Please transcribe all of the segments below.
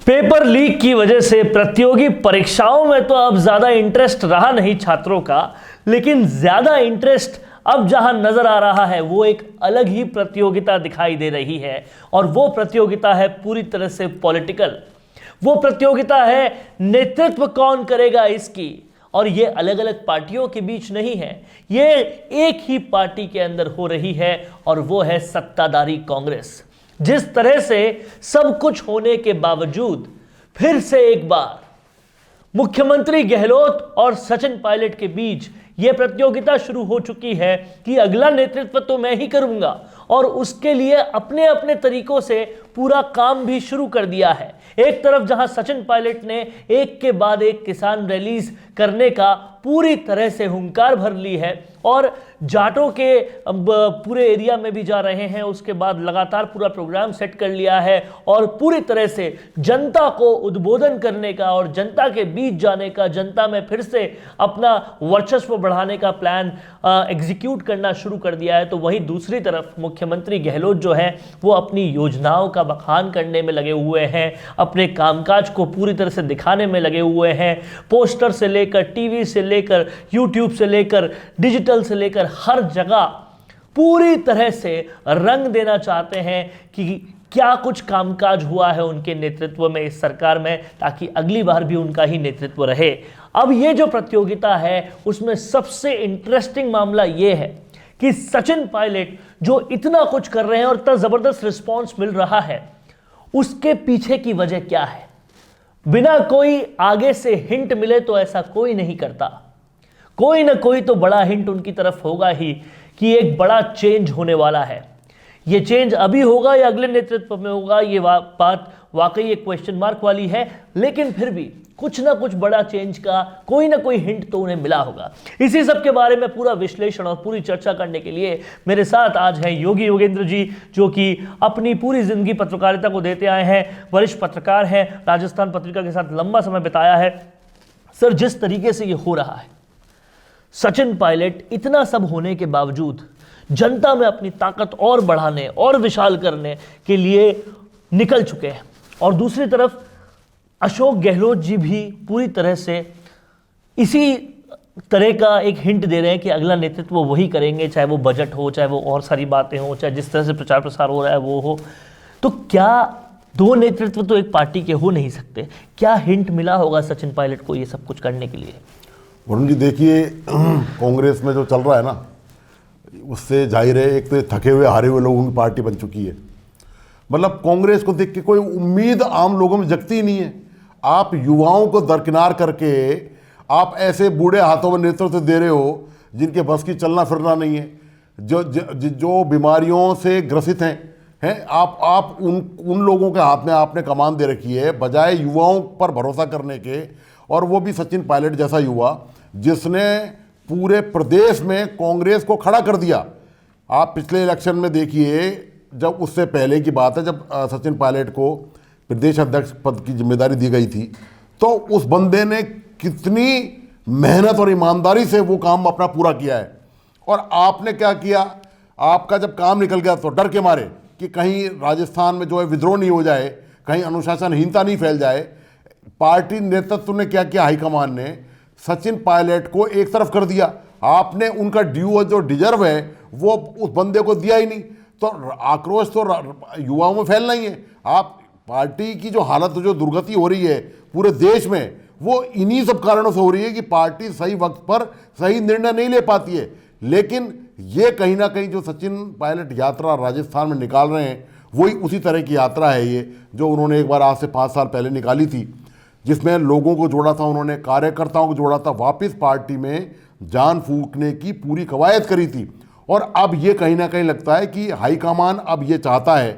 Paper leak की वजह से प्रतियोगी परीक्षाओं में तो अब ज्यादा इंटरेस्ट रहा नहीं छात्रों का, लेकिन ज्यादा इंटरेस्ट अब जहां नजर आ रहा है वो एक अलग ही प्रतियोगिता दिखाई दे रही है। और वो प्रतियोगिता है पूरी तरह से पॉलिटिकल। वो प्रतियोगिता है नेतृत्व कौन करेगा इसकी। और ये अलग अलग पार्टियों के बीच नहीं है, ये एक ही पार्टी के अंदर हो रही है, और वो है सत्ताधारी कांग्रेस। जिस तरह से सब कुछ होने के बावजूद फिर से एक बार मुख्यमंत्री गहलोत और सचिन पायलट के बीच यह प्रतियोगिता शुरू हो चुकी है कि अगला नेतृत्व तो मैं ही करूंगा, और उसके लिए अपने अपने तरीकों से पूरा काम भी शुरू कर दिया है। एक तरफ जहां सचिन पायलट ने एक के बाद एक किसान रैलीज करने का पूरी तरह से हुंकार भर ली है और जाटों के पूरे एरिया में भी जा रहे हैं, उसके बाद लगातार पूरा प्रोग्राम सेट कर लिया है और पूरी तरह से जनता को उद्बोधन करने का और जनता के बीच जाने का, जनता में फिर से अपना वर्चस्व बढ़ाने का प्लान एग्जीक्यूट करना शुरू कर दिया है। तो वहीं दूसरी तरफ मुख्यमंत्री गहलोत जो है वो अपनी योजनाओं का बखान करने में लगे हुए हैं, अपने कामकाज को पूरी तरह से दिखाने में लगे हुए हैं। पोस्टर से लेकर, टीवी से लेकर, यूट्यूब से लेकर, डिजिटल से लेकर हर जगह पूरी तरह से रंग देना चाहते हैं कि क्या कुछ कामकाज हुआ है उनके नेतृत्व में इस सरकार में, ताकि अगली बार भी उनका ही नेतृत्व रहे। अब ये जो प्रतियोगिता है उसमें सबसे इंटरेस्टिंग मामला ये है कि सचिन पायलट जो इतना कुछ कर रहे हैं और इतना जबरदस्त रिस्पॉन्स मिल रहा है, उसके पीछे की वजह क्या है। बिना कोई आगे से हिंट मिले तो ऐसा कोई नहीं करता। कोई ना कोई तो बड़ा हिंट उनकी तरफ होगा ही कि एक बड़ा चेंज होने वाला है। ये चेंज अभी होगा या अगले नेतृत्व में होगा, ये बात वाकई एक क्वेश्चन मार्क वाली है, लेकिन फिर भी कुछ ना कुछ बड़ा चेंज का कोई ना कोई हिंट तो उन्हें मिला होगा। इसी सब के बारे में पूरा विश्लेषण और पूरी चर्चा करने के लिए मेरे साथ आज हैं योगी योगेंद्र जी, जो कि अपनी पूरी जिंदगी पत्रकारिता को देते आए हैं, वरिष्ठ पत्रकार हैं, राजस्थान पत्रिका के साथ लंबा समय बिताया है। सर, जिस तरीके से ये हो रहा है, सचिन पायलट इतना सब होने के बावजूद जनता में अपनी ताकत और बढ़ाने और विशाल करने के लिए निकल चुके हैं, और दूसरी तरफ अशोक गहलोत जी भी पूरी तरह से इसी तरह का एक हिंट दे रहे हैं कि अगला नेतृत्व वो वही करेंगे, चाहे वो बजट हो, चाहे वो और सारी बातें हो, चाहे जिस तरह से प्रचार प्रसार हो रहा है वो हो। तो क्या दो नेतृत्व तो एक पार्टी के हो नहीं सकते? क्या हिंट मिला होगा सचिन पायलट को ये सब कुछ करने के लिए? वरुण जी, देखिए कांग्रेस में जो चल रहा है ना, उससे जाहिर है एक तो थके हुए हारे हुए लोगों की पार्टी बन चुकी है। मतलब कांग्रेस को देख के कोई उम्मीद आम लोगों में जगती ही नहीं है। आप युवाओं को दरकिनार करके आप ऐसे बूढ़े हाथों में नेतृत्व दे रहे हो जिनके बस की चलना फिरना नहीं है, जो बीमारियों से ग्रसित हैं आप उन लोगों के हाथ में आपने कमान दे रखी है, बजाय युवाओं पर भरोसा करने के। और वो भी सचिन पायलट जैसा युवा जिसने पूरे प्रदेश में कांग्रेस को खड़ा कर दिया। आप पिछले इलेक्शन में देखिए, जब उससे पहले की बात है, जब सचिन पायलट को प्रदेश अध्यक्ष पद की जिम्मेदारी दी गई थी, तो उस बंदे ने कितनी मेहनत और ईमानदारी से वो काम अपना पूरा किया है। और आपने क्या किया, आपका जब काम निकल गया तो डर के मारे कि कहीं राजस्थान में जो है विद्रोह नहीं हो जाए, कहीं अनुशासनहीनता नहीं फैल जाए, पार्टी नेतृत्व ने क्या किया, हाईकमान ने सचिन पायलट को एक तरफ कर दिया। आपने उनका ड्यू जो डिजर्व है वो उस बंदे को दिया ही नहीं। तो आक्रोश तो युवाओं में फैलना ही है। आप पार्टी की जो हालत, जो दुर्गति हो रही है पूरे देश में, वो इन्हीं सब कारणों से हो रही है कि पार्टी सही वक्त पर सही निर्णय नहीं ले पाती है। लेकिन ये कहीं ना कहीं जो सचिन पायलट यात्रा राजस्थान में निकाल रहे हैं, वही उसी तरह की यात्रा है ये, जो उन्होंने एक बार आज से 5 साल पहले निकाली थी, जिसमें लोगों को जोड़ा था, उन्होंने कार्यकर्ताओं को जोड़ा था, वापस पार्टी में जान फूंकने की पूरी कवायद करी थी। और अब ये कहीं ना कहीं लगता है कि हाईकमान अब ये चाहता है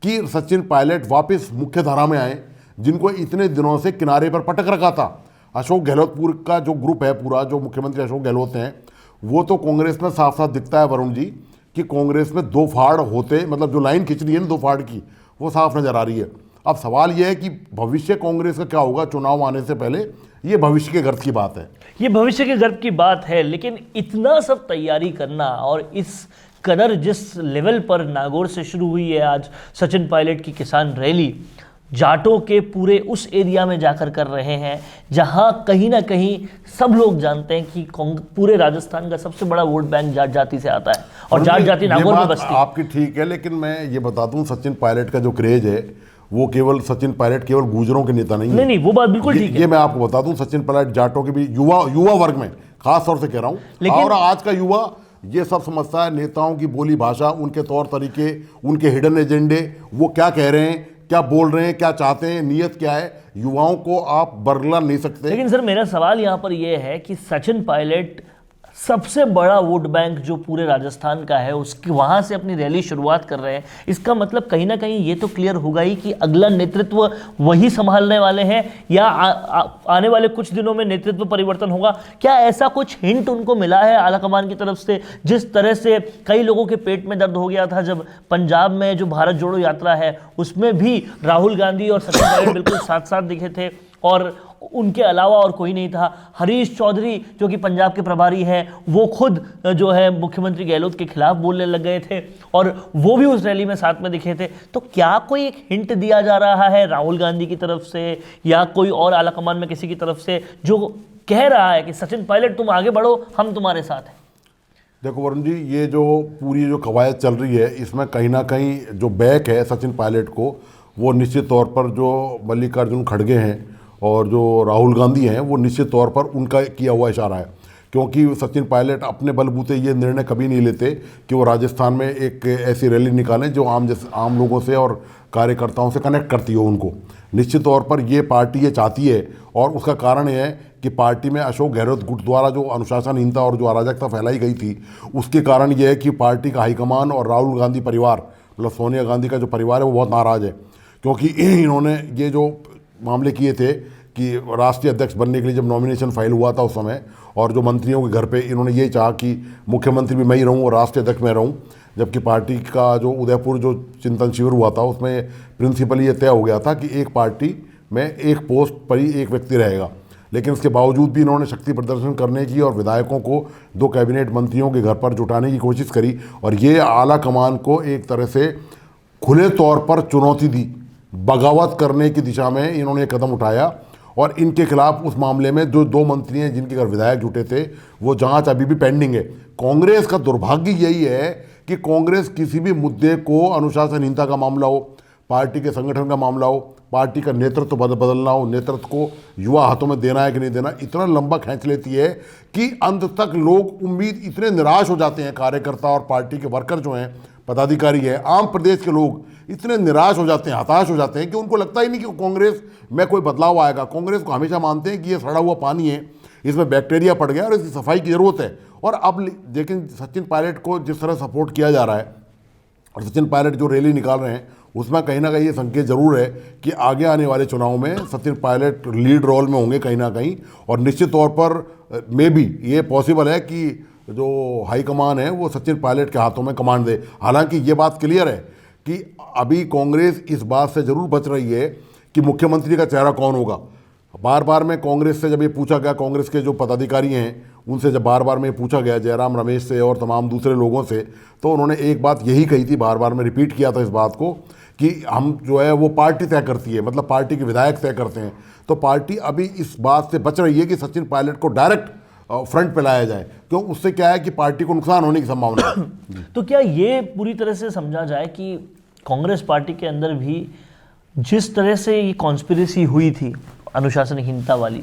कि सचिन पायलट वापस मुख्य धारा में आए, जिनको इतने दिनों से किनारे पर पटक रखा था। अशोक गहलोत का जो ग्रुप है पूरा, जो मुख्यमंत्री अशोक गहलोत हैं, वो तो कांग्रेस में साफ साफ दिखता है वरुण जी कि कांग्रेस में दो फाड़ होते, मतलब जो लाइन खिंच रही है ना दो फाड़ की, वो साफ नजर आ रही है। अब सवाल यह है कि भविष्य कांग्रेस का क्या होगा चुनाव आने से पहले, ये भविष्य के गर्भ की बात है। ये भविष्य के गर्भ की बात है, लेकिन इतना सब तैयारी करना और इस कदर जिस लेवल पर नागौर से शुरू हुई है आज सचिन पायलट की किसान रैली, जाटों के पूरे उस एरिया में जाकर कर रहे हैं जहां कहीं ना कहीं सब लोग जानते हैं कि पूरे राजस्थान का सबसे बड़ा वोट बैंक जाट जाति से आता है और जाट जाति नागौर में बसती है। आपकी ठीक है, लेकिन मैं ये बता दूं सचिन पायलट का जो क्रेज है वो केवल सचिन पायलट केवल गुर्जरों के नेता नहीं है। नहीं, वो बात बिल्कुल ठीक है। ये मैं आपको बता दूं सचिन पायलट जाटों के भी युवा वर्ग में खास तौर से कह रहा हूं, और आज का युवा ये सब समझता है नेताओं की बोली भाषा, उनके तौर तरीके, उनके हिडन एजेंडे, वो क्या कह रहे हैं, क्या बोल रहे हैं, क्या चाहते हैं, नियत क्या है, युवाओं को आप बरगला नहीं सकते। लेकिन सर मेरा सवाल यहाँ पर यह है कि सचिन पायलट सबसे बड़ा वोट बैंक जो पूरे राजस्थान का है उसकी वहां से अपनी रैली शुरुआत कर रहे हैं, इसका मतलब कहीं ना कहीं ये तो क्लियर होगा ही कि अगला नेतृत्व वही संभालने वाले हैं या आने वाले कुछ दिनों में नेतृत्व परिवर्तन होगा। क्या ऐसा कुछ हिंट उनको मिला है आलाकमान की तरफ से? जिस तरह से कई लोगों के पेट में दर्द हो गया था जब पंजाब में जो भारत जोड़ो यात्रा है उसमें भी राहुल गांधी और सचिन पायलट बिल्कुल साथ साथ दिखे थे और उनके अलावा और कोई नहीं था। हरीश चौधरी जो कि पंजाब के प्रभारी हैं वो खुद जो है मुख्यमंत्री गहलोत के खिलाफ बोलने लग गए थे और वो भी उस रैली में साथ में दिखे थे। तो क्या कोई एक हिंट दिया जा रहा है राहुल गांधी की तरफ से या कोई और आलाकमान में किसी की तरफ से जो कह रहा है कि सचिन पायलट तुम आगे बढ़ो, हम तुम्हारे साथ हैं? देखो वरुण जी, ये जो पूरी जो कवायद चल रही है इसमें कहीं ना कहीं जो बैक है सचिन पायलट को, वो निश्चित तौर पर जो मल्लिकार्जुन खड़गे हैं और जो राहुल गांधी हैं वो निश्चित तौर पर उनका किया हुआ इशारा है, क्योंकि सचिन पायलट अपने बलबूते ये निर्णय कभी नहीं लेते कि वो राजस्थान में एक ऐसी रैली निकालें जो आम लोगों से और कार्यकर्ताओं से कनेक्ट करती हो उनको। निश्चित तौर पर ये पार्टी ये चाहती है और उसका कारण ये है कि पार्टी में अशोक गहलोत गुट द्वारा जो अनुशासनहीनता और जो अराजकता फैलाई गई थी उसके कारण ये है कि पार्टी का हाईकमान और राहुल गांधी परिवार मतलब सोनिया गांधी का जो परिवार है वो बहुत नाराज़ है, क्योंकि इन्होंने ये जो मामले किए थे कि राष्ट्रीय अध्यक्ष बनने के लिए जब नॉमिनेशन फाइल हुआ था उस समय और जो मंत्रियों के घर पे इन्होंने ये चाहा कि मुख्यमंत्री भी मैं ही रहूं और राष्ट्रीय अध्यक्ष मैं रहूं, जबकि पार्टी का जो उदयपुर जो चिंतन शिविर हुआ था उसमें प्रिंसिपली ये तय हो गया था कि एक पार्टी में एक पोस्ट पर ही एक व्यक्ति रहेगा। लेकिन उसके बावजूद भी इन्होंने शक्ति प्रदर्शन करने की और विधायकों को 2 कैबिनेट मंत्रियों के घर पर जुटाने की कोशिश करी और ये आला कमान को एक तरह से खुले तौर पर चुनौती दी। बगावत करने की दिशा में इन्होंने एक कदम उठाया और इनके खिलाफ उस मामले में जो 2 मंत्री हैं जिनके घर विधायक जुटे थे वो जांच अभी भी पेंडिंग है। कांग्रेस का दुर्भाग्य यही है कि कांग्रेस किसी भी मुद्दे को अनुशासनहीनता का मामला हो, पार्टी के संगठन का मामला हो, पार्टी का नेतृत्व बदलना हो, नेतृत्व को युवा हाथों में देना है कि नहीं देना, इतना लंबा खींच लेती है कि अंत तक लोग उम्मीद इतने निराश हो जाते हैं, कार्यकर्ता और पार्टी के वर्कर जो हैं, पदाधिकारी हैं, आम प्रदेश के लोग इतने निराश हो जाते हैं, हताश हो जाते हैं कि उनको लगता ही नहीं कि कांग्रेस में कोई बदलाव आएगा। कांग्रेस को हमेशा मानते हैं कि ये सड़ा हुआ पानी है, इसमें बैक्टीरिया पड़ गया और इसकी सफाई की ज़रूरत है। और अब लेकिन सचिन पायलट को जिस तरह सपोर्ट किया जा रहा है और सचिन पायलट जो रैली निकाल रहे हैं उसमें कहीं ना कहीं ये संकेत जरूर है कि आगे आने वाले चुनाव में सचिन पायलट लीड रोल में होंगे कहीं ना कहीं, और निश्चित तौर पर मे बी ये पॉसिबल है कि जो हाईकमान है वो सचिन पायलट के हाथों में कमांड दे। हालांकि ये बात क्लियर है कि अभी कांग्रेस इस बात से जरूर बच रही है कि मुख्यमंत्री का चेहरा कौन होगा। बार बार में कांग्रेस से जब ये पूछा गया, कांग्रेस के जो पदाधिकारी हैं उनसे जब बार बार में पूछा गया, जयराम रमेश से और तमाम दूसरे लोगों से, तो उन्होंने एक बात यही कही थी, बार बार में रिपीट किया था इस बात को कि हम जो है वो पार्टी तय करती है, मतलब पार्टी के विधायक तय करते हैं। तो पार्टी अभी इस बात से बच रही है कि सचिन पायलट को डायरेक्ट फ्रंट पे लाया जाए, क्यों उससे क्या है कि पार्टी को नुकसान होने की संभावना है। तो क्या ये पूरी तरह से समझा जाए कि कांग्रेस पार्टी के अंदर भी जिस तरह से ये कॉन्स्पिरेसी हुई थी अनुशासनहीनता वाली,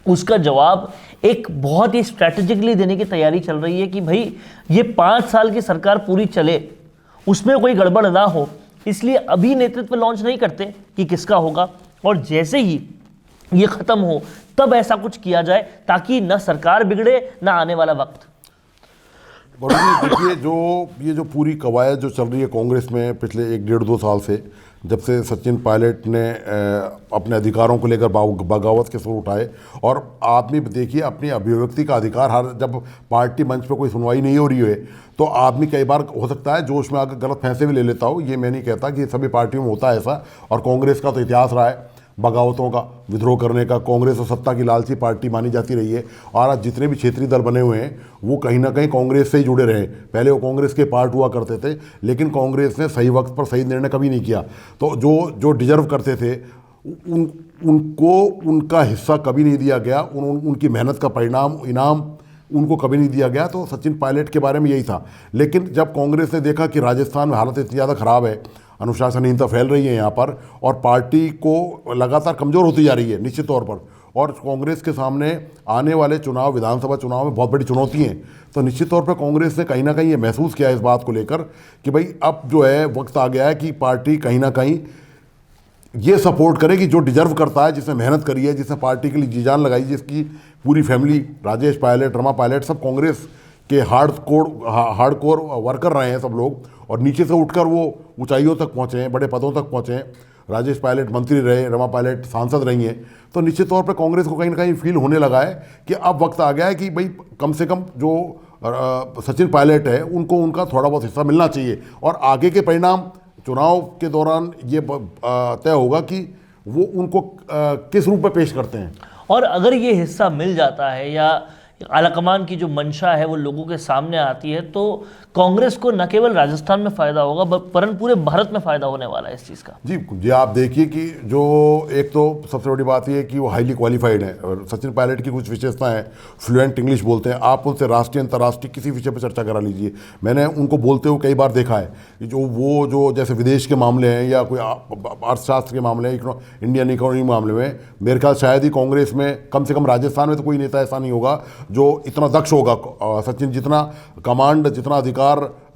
उसका जवाब एक बहुत ही स्ट्रैटेजिकली देने की तैयारी चल रही है कि भाई ये 5 साल की सरकार पूरी चले, उसमें कोई गड़बड़ ना हो, इसलिए अभी नेतृत्व लॉन्च नहीं करते कि किसका होगा, और जैसे ही ये खत्म हो तब ऐसा कुछ किया जाए ताकि ना सरकार बिगड़े ना आने वाला वक्त। देखिए ये जो पूरी कवायद जो चल रही है कांग्रेस में पिछले 1-1.5-2 साल से, जब से सचिन पायलट ने अपने अधिकारों को लेकर बगावत के सुर उठाए, और आदमी देखिए अपनी अभिव्यक्ति का अधिकार, हर जब पार्टी मंच पे कोई सुनवाई नहीं हो रही है तो आदमी कई बार हो सकता है जोश में आकर गलत फैसले भी ले लेता हो। ये मैं नहीं कहता कि सभी पार्टियों में होता है ऐसा, और कांग्रेस का तो इतिहास रहा है, बगावतों का, विद्रोह करने का। कांग्रेस और सत्ता की लालची पार्टी मानी जाती रही है और आज जितने भी क्षेत्रीय दल बने हुए हैं वो कहीं ना कहीं कांग्रेस से ही जुड़े रहे। पहले वो कांग्रेस के पार्ट हुआ करते थे, लेकिन कांग्रेस ने सही वक्त पर सही निर्णय कभी नहीं किया। तो जो जो डिजर्व करते थे उनको उनका हिस्सा कभी नहीं दिया गया, उनकी मेहनत का परिणाम, इनाम उनको कभी नहीं दिया गया। तो सचिन पायलट के बारे में यही था। लेकिन जब कांग्रेस ने देखा कि राजस्थान में हालत इतनी ज़्यादा ख़राब है, अनुशासनहीनता फैल रही है यहाँ पर और पार्टी को लगातार कमज़ोर होती जा रही है निश्चित तौर पर, और कांग्रेस के सामने आने वाले चुनाव, विधानसभा चुनाव में बहुत बड़ी चुनौती हैं, तो निश्चित तौर पर कांग्रेस ने कहीं ना कहीं ये महसूस किया इस बात को लेकर कि भाई अब जो है वक्त आ गया है कि पार्टी कहीं ना कहीं ये सपोर्ट करे कि जो डिजर्व करता है, जिसने मेहनत करी है, जिसने पार्टी के लिए जी जान लगाई, जिसकी पूरी फैमिली, राजेश पायलट, रमा पायलट, सब कांग्रेस के हार्डकोर वर्कर रहे हैं सब लोग, और नीचे से उठकर वो ऊंचाइयों तक पहुँचे हैं, बड़े पदों तक पहुँचे हैं। राजेश पायलट मंत्री रहे, रमा पायलट सांसद रही हैं। तो निश्चित तौर पर कांग्रेस को कहीं ना कहीं फील होने लगा है कि अब वक्त आ गया है कि भाई कम से कम जो सचिन पायलट है उनको उनका थोड़ा बहुत हिस्सा मिलना चाहिए, और आगे के परिणाम चुनाव के दौरान ये तय होगा कि वो उनको किस रूप में पेश करते हैं। और अगर ये हिस्सा मिल जाता है या आलाकमान की जो मंशा है वो लोगों के सामने आती है, तो कांग्रेस को न केवल राजस्थान में फ़ायदा होगा वरन पूरे भारत में फ़ायदा होने वाला है इस चीज़ का। जी आप देखिए कि जो एक तो सबसे बड़ी बात ये है कि वो हाईली क्वालिफाइड है, और सचिन पायलट की कुछ विशेषताएं हैं, फ्लुएंट इंग्लिश बोलते हैं। आप उनसे राष्ट्रीय अंतर्राष्ट्रीय किसी विषय पर चर्चा करा लीजिए, मैंने उनको बोलते हुए कई बार देखा है कि जो जैसे विदेश के मामले हैं या कोई अर्थशास्त्र के मामले हैं, इंडियन इकोनॉमी मामले में, मेरे ख्याल शायद ही कांग्रेस में, कम से कम राजस्थान में तो कोई नेता ऐसा नहीं होगा जो इतना दक्ष होगा सचिन, जितना कमांड, जितना अधिकार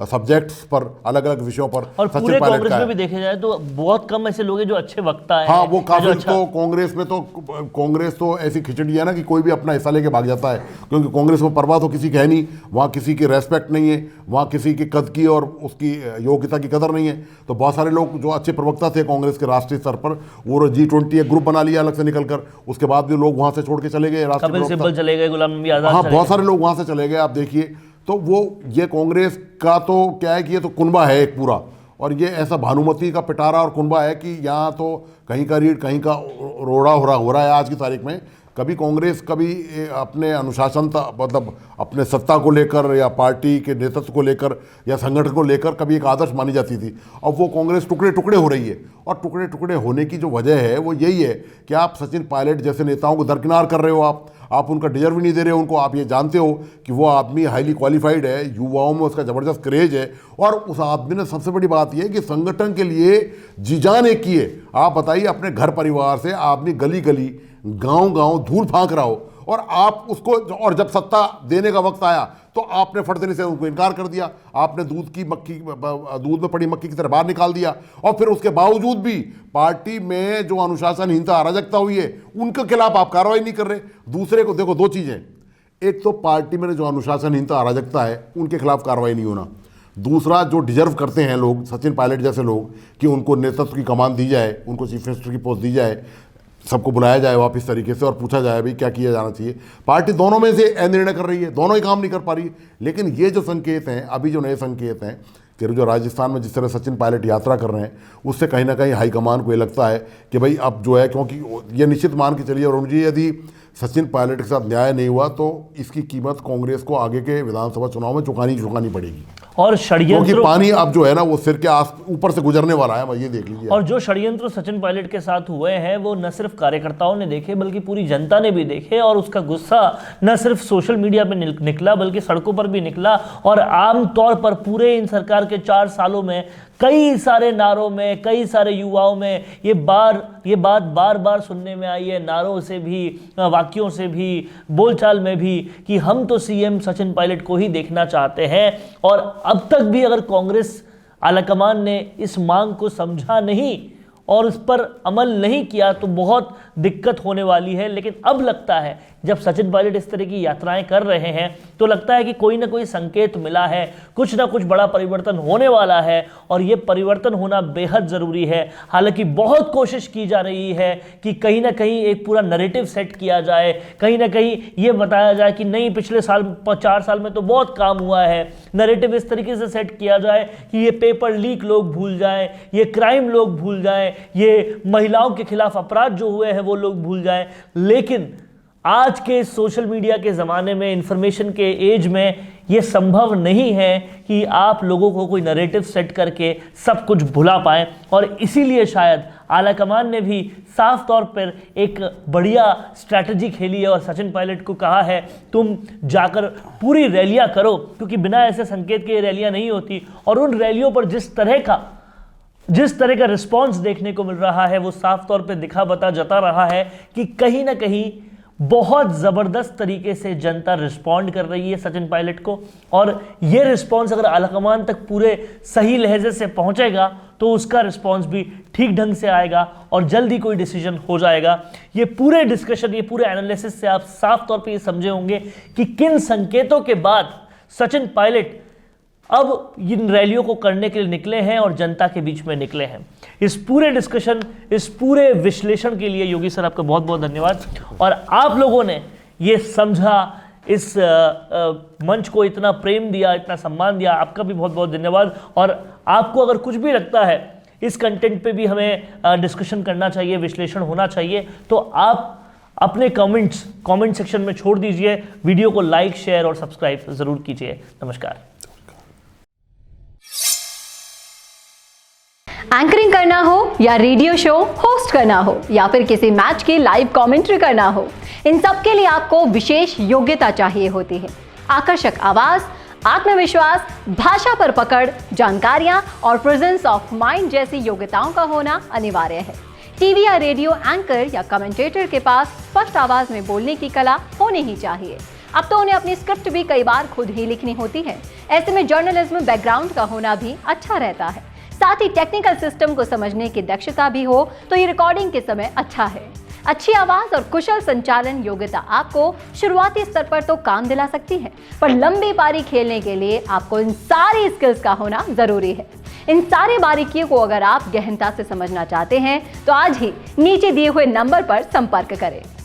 सब्जेक्ट्स पर, अलग अलग विषयों पर और सचिन पूरे पायलट कांग्रेस का में है। भी देखे जाए तो बहुत कम ऐसे लोग हैं जो अच्छे वक्ता हैं। हाँ, वो काफी अच्छा... तो कांग्रेस में तो कांग्रेस तो ऐसी खिचड़ी है ना कि कोई भी अपना हिस्सा लेके भाग जाता है, क्योंकि कांग्रेस में परवाह तो किसी की है नहीं, वहाँ किसी की रेस्पेक्ट नहीं है, वहाँ किसी के कद की और उसकी योग्यता की कदर नहीं है। तो बहुत सारे लोग जो अच्छे प्रवक्ता थे कांग्रेस के राष्ट्रीय स्तर पर, वो G20 एक ग्रुप बना लिया अलग से निकलकर, उसके बाद भी लोग वहाँ से छोड़ के चले गए, कपिल सिब्बल चले गए, गुलाम नबी आजाद, हाँ बहुत सारे लोग वहाँ से चले गए। आप देखिए तो वो ये कांग्रेस का तो क्या है कि ये तो कुनबा है एक पूरा, और ये ऐसा भानुमति का पिटारा और कुनबा है कि यहाँ तो कहीं का रीढ़ कहीं का रोड़ा हो रहा है आज की तारीख में। कभी कांग्रेस कभी अपने अनुशासन, मतलब अपने सत्ता को लेकर या पार्टी के नेतृत्व को लेकर या संगठन को लेकर कभी एक आदर्श मानी जाती थी। अब वो कांग्रेस टुकड़े टुकड़े हो रही है, और टुकड़े टुकड़े होने की जो वजह है वो यही है कि आप सचिन पायलट जैसे नेताओं को दरकिनार कर रहे हो, आप उनका डिजर्व नहीं दे रहे हो उनको। आप ये जानते हो कि वो आदमी हाईली क्वालिफाइड है, युवाओं में उसका ज़बरदस्त क्रेज है, और उस आदमी ने सबसे बड़ी बात यह है कि संगठन के लिए जी जान एक की है। आप बताइए, अपने घर परिवार से आदमी गली गली, गांव धूल फांक रहा हो, और आप उसको, और जब सत्ता देने का वक्त आया तो आपने फट देने से उनको इनकार कर दिया। आपने दूध में पड़ी मक्खी की तरह बाहर निकाल दिया, और फिर उसके बावजूद भी पार्टी में जो अनुशासनहीनता, अराजकता हुई है उनके खिलाफ आप कार्रवाई नहीं कर रहे। दूसरे को देखो, दो चीज़ें, एक तो पार्टी में जो अनुशासनहीनता, अराजकता है उनके खिलाफ कार्रवाई नहीं होना, दूसरा जो डिजर्व करते हैं लोग, सचिन पायलट जैसे लोग, कि उनको नेतृत्व की कमान दी जाए, उनको चीफ मिनिस्टर की पोस्ट दी जाए, सबको बुलाया जाए वापस तरीके से और पूछा जाए भाई क्या किया जाना चाहिए। पार्टी दोनों में से निर्णय कर रही है, दोनों ही काम नहीं कर पा रही। लेकिन ये जो संकेत हैं, अभी जो नए संकेत हैं कि जो राजस्थान में जिस तरह सचिन पायलट यात्रा कर रहे हैं, उससे कहीं ना कहीं हाईकमान को ये लगता है कि भाई अब जो है, क्योंकि ये निश्चित मान के चलिए अरुण जी, यदि सचिन पायलट के साथ न्याय नहीं हुआ तो इसकी कीमत कांग्रेस को आगे के विधानसभा चुनाव में चुकानी पड़ेगी। और षड्यंत्र, क्योंकि पानी अब जो है ना वो सिर के ऊपर से गुजरने वाला है, ये देख लीजिए। और जो षड्यंत्र सचिन पायलट के साथ हुए हैं वो न सिर्फ कार्यकर्ताओं ने देखे बल्कि पूरी जनता ने भी देखे, और उसका गुस्सा न सिर्फ सोशल मीडिया पे निकला बल्कि सड़कों पर भी निकला। और आम तौर पर पूरे इन सरकार के 4 सालों में कई सारे नारों में, कई सारे युवाओं में ये बात बार बार सुनने में आई है, नारों से भी, वाक्यों से भी, बोलचाल में भी, कि हम तो सीएम सचिन पायलट को ही देखना चाहते हैं। और अब तक भी अगर कांग्रेस आलाकमान ने इस मांग को समझा नहीं और उस पर अमल नहीं किया तो बहुत दिक्कत होने वाली है। लेकिन अब लगता है जब सचिन पायलट इस तरह की यात्राएं कर रहे हैं तो लगता है कि कोई ना कोई संकेत मिला है, कुछ ना कुछ बड़ा परिवर्तन होने वाला है, और ये परिवर्तन होना बेहद ज़रूरी है। हालांकि बहुत कोशिश की जा रही है कि कहीं ना कहीं एक पूरा नैरेटिव सेट किया जाए, कहीं ना कहीं ये बताया जाए कि नहीं, पिछले 4 साल में तो बहुत काम हुआ है। नैरेटिव इस तरीके से सेट किया जाए कि ये पेपर लीक लोग भूल जाएं, ये क्राइम लोग भूल जाएं, ये महिलाओं के खिलाफ अपराध जो हुए हैं वो लोग भूल जाएं। लेकिन आज के सोशल मीडिया के ज़माने में, इंफॉर्मेशन के एज में ये संभव नहीं है कि आप लोगों को कोई नैरेटिव सेट करके सब कुछ भुला पाएं। और इसीलिए शायद आलाकमान ने भी साफ तौर पर एक बढ़िया स्ट्रैटेजी खेली है और सचिन पायलट को कहा है तुम जाकर पूरी रैलियां करो, क्योंकि बिना ऐसे संकेत के ये रैलियां नहीं होती। और उन रैलियों पर जिस तरह का रिस्पॉन्स देखने को मिल रहा है वो साफ तौर पर जता रहा है कि कहीं ना कहीं बहुत ज़बरदस्त तरीके से जनता रिस्पॉन्ड कर रही है सचिन पायलट को। और ये रिस्पॉन्स अगर आलाकमान तक पूरे सही लहजे से पहुंचेगा तो उसका रिस्पॉन्स भी ठीक ढंग से आएगा और जल्दी कोई डिसीजन हो जाएगा। ये पूरे डिस्कशन, ये पूरे एनालिसिस से आप साफ तौर पे ये समझे होंगे कि किन संकेतों के बाद सचिन पायलट अब इन रैलियों को करने के लिए निकले हैं और जनता के बीच में निकले हैं। इस पूरे डिस्कशन, इस पूरे विश्लेषण के लिए योगी सर आपका बहुत बहुत धन्यवाद। और आप लोगों ने ये समझा, इस मंच को इतना प्रेम दिया, इतना सम्मान दिया, आपका भी बहुत बहुत धन्यवाद। और आपको अगर कुछ भी लगता है इस कंटेंट पे भी हमें डिस्कशन करना चाहिए, विश्लेषण होना चाहिए, तो आप अपने कमेंट सेक्शन में छोड़ दीजिए। वीडियो को लाइक, शेयर और सब्सक्राइब जरूर कीजिए। नमस्कार। एंकरिंग करना हो या रेडियो शो होस्ट करना हो या फिर किसी मैच की लाइव कमेंट्री करना हो, इन सब के लिए आपको विशेष योग्यता चाहिए होती है। आकर्षक आवाज, आत्मविश्वास, भाषा पर पकड़, जानकारियां और प्रेजेंस ऑफ माइंड जैसी योग्यताओं का होना अनिवार्य है। टीवी या रेडियो एंकर या कमेंटेटर के पास स्पष्ट आवाज में बोलने की कला होनी ही चाहिए। अब तो उन्हें अपनी स्क्रिप्ट भी कई बार खुद ही लिखनी होती है। ऐसे में जर्नलिज्म बैकग्राउंड का होना भी अच्छा रहता है। साथ ही टेक्निकल सिस्टम को समझने की दक्षता भी हो तो ये रिकॉर्डिंग के समय अच्छा है। अच्छी आवाज और कुशल संचालन योग्यता आपको शुरुआती स्तर पर तो काम दिला सकती है, पर लंबी पारी खेलने के लिए आपको इन सारी स्किल्स का होना जरूरी है। इन सारी बारीकियों को अगर आप गहनता से समझना चाहते हैं तो आज ही नीचे दिए हुए नंबर पर संपर्क करें।